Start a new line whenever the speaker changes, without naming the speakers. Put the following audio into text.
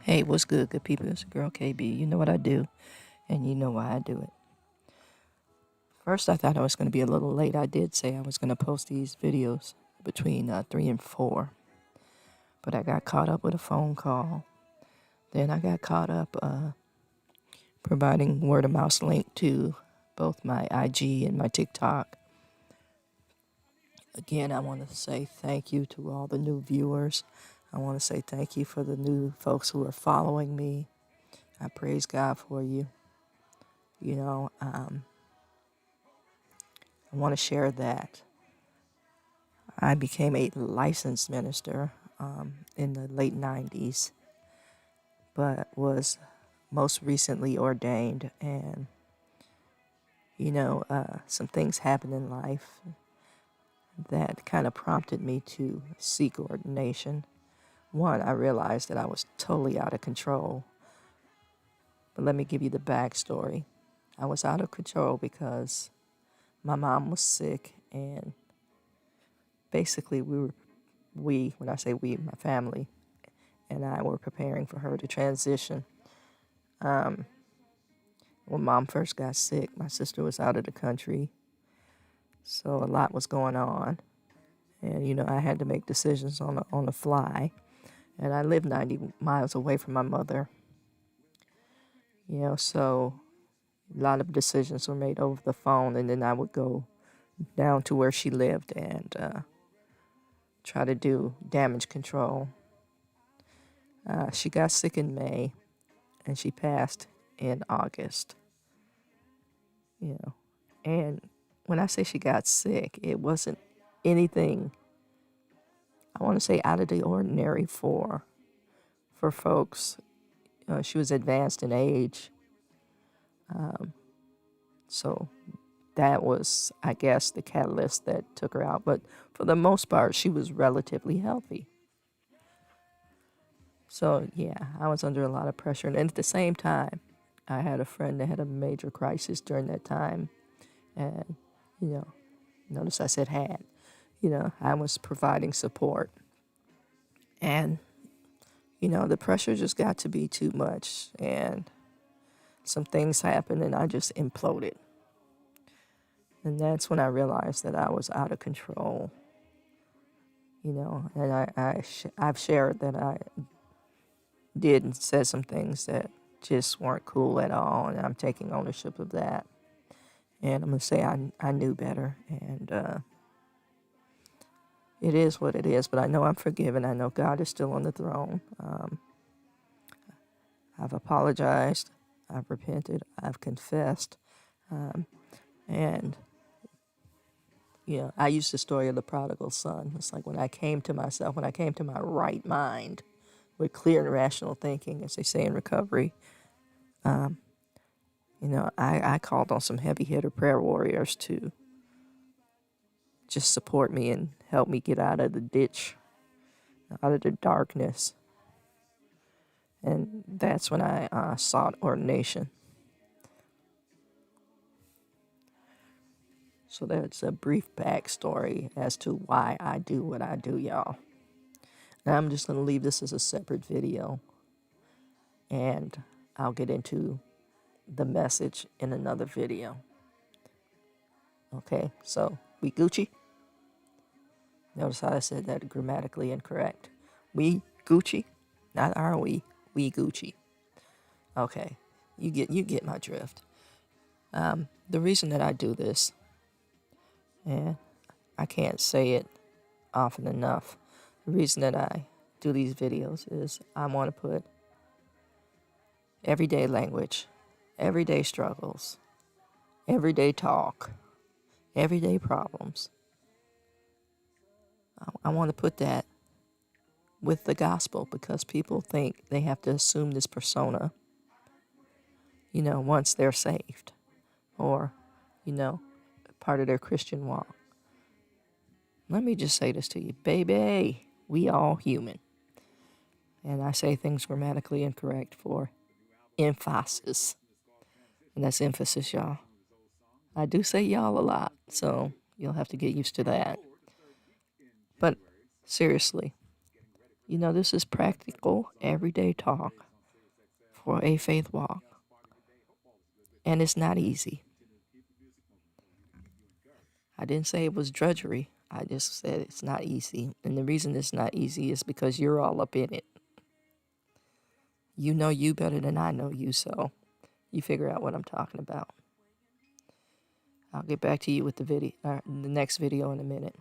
Hey, what's good, good people? It's your girl KB. You know what I do, and you know why I do it. First, I thought I was going to be a little late. I did say I was going to post these videos between 3 and 4, but I got caught up with a phone call. Then I got caught up providing word of mouth link to both my IG and my TikTok. Again, I want to say thank you to all the new viewers. I want to say thank you for the new folks who are following me. I praise God for you. I want to share that I became a licensed minister in the late 90s, but was most recently ordained. And, some things happened in life that kind of prompted me to seek ordination. One, I realized that I was totally out of control. But let me give you the backstory. I was out of control because my mom was sick, and basically when I say we, my family and I were preparing for her to transition. When mom first got sick, my sister was out of the country, so a lot was going on. And, I had to make decisions on the fly. And I lived 90 miles away from my mother, so a lot of decisions were made over the phone. And then I would go down to where she lived and try to do damage control. She got sick in May, and she passed in August. And when I say she got sick, it wasn't anything, I want to say, out of the ordinary for folks. She was advanced in age. So that was, I guess, the catalyst that took her out. But for the most part, she was relatively healthy. So, yeah, I was under a lot of pressure. And at the same time, I had a friend that had a major crisis during that time. And, notice I said had. I was providing support. And, the pressure just got to be too much. And some things happened, and I just imploded. And that's when I realized that I was out of control. And I've shared that I did and said some things that just weren't cool at all. And I'm taking ownership of that. And I'm going to say I knew better. And it is what it is. But I know I'm forgiven. I know God is still on the throne. I've apologized. I've repented. I've confessed. And I use the story of the prodigal son. It's like when I came to myself, when I came to my right mind with clear and rational thinking, as they say in recovery, I called on some heavy hitter prayer warriors to just support me and help me get out of the ditch, out of the darkness. And that's when I sought ordination. So that's a brief backstory as to why I do what I do, y'all. Now I'm just going to leave this as a separate video, and I'll get into the message in another video. Okay, so we Gucci? Notice how I said that grammatically incorrect. We Gucci? Not are we Gucci. Okay, you get my drift. The reason that I do this, and I can't say it often enough, the reason that I do these videos is I want to put everyday language, everyday struggles, everyday talk, everyday problems. I want to put that with the gospel, because people think they have to assume this persona, once they're saved or, part of their Christian walk. Let me just say this to you, baby, we all human. And I say things grammatically incorrect for emphasis. And that's emphasis, y'all. I do say y'all a lot, so you'll have to get used to that. But seriously, this is practical, everyday talk for a faith walk. And it's not easy. I didn't say it was drudgery. I just said it's not easy. And the reason it's not easy is because you're all up in it. You know you better than I know you, so you figure out what I'm talking about. I'll get back to you with the next video in a minute.